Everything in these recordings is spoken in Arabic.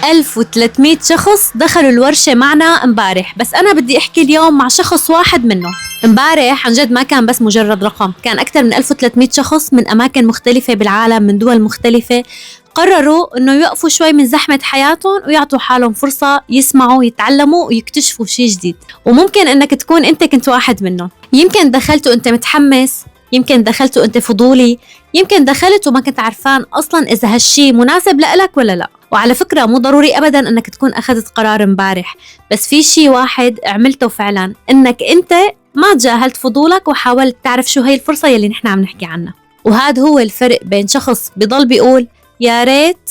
1300 شخص دخلوا الورشة معنا امبارح، بس أنا بدي أحكي اليوم مع شخص واحد منهم. امبارح عن جد ما كان بس مجرد رقم، كان أكثر من 1300 شخص من أماكن مختلفة بالعالم، من دول مختلفة، قرروا إنه يوقفوا شوي من زحمة حياتهم ويعطوا حالهم فرصة يسمعوا، يتعلموا ويكتشفوا شيء جديد. وممكن إنك تكون أنت كنت واحد منهم. يمكن دخلت وأنت متحمس، يمكن دخلت وأنت فضولي، يمكن دخلت وما كنت عارفان أصلاً إذا هالشي مناسب لإلك ولا لأ. وعلى فكرة مو ضروري أبداً إنك تكون أخذت قرار امبارح، بس في شي واحد عملته فعلاً، إنك أنت ما تجاهلت فضولك وحاولت تعرف شو هي الفرصة يلي نحن عم نحكي عنها. وهذا هو الفرق بين شخص بيضل بيقول يا ريت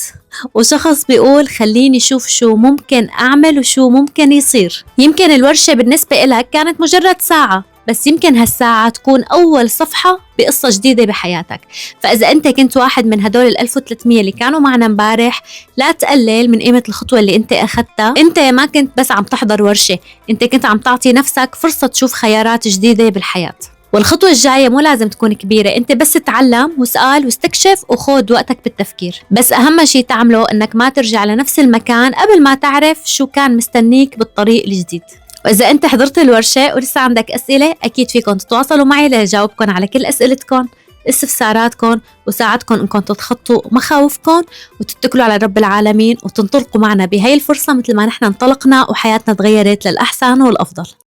وشخص بيقول خليني شوف شو ممكن أعمل وشو ممكن يصير. يمكن الورشة بالنسبة إلك كانت مجرد ساعة، بس يمكن هالساعة تكون أول صفحة بقصة جديدة بحياتك. فإذا أنت كنت واحد من هدول 1300 اللي كانوا معنا امبارح، لا تقلل من قيمة الخطوة اللي أنت أخذتها. أنت ما كنت بس عم تحضر ورشة، أنت كنت عم تعطي نفسك فرصة تشوف خيارات جديدة بالحياة. والخطوة الجاية مو لازم تكون كبيرة، انت بس تتعلم واسأل واستكشف وخود وقتك بالتفكير. بس اهم شي تعمله انك ما ترجع لنفس المكان قبل ما تعرف شو كان مستنيك بالطريق الجديد. وإذا أنت حضرت الورشة ولسه عندك أسئلة، أكيد فيكم تتواصلوا معي لجاوبكم على كل أسئلتكم، استفساراتكم، وساعدكم إنكم تتخطوا مخاوفكم وتتكلوا على رب العالمين وتنطلقوا معنا بهاي الفرصة مثل ما نحن انطلقنا وحياتنا تغيرت للأحسن والأفضل.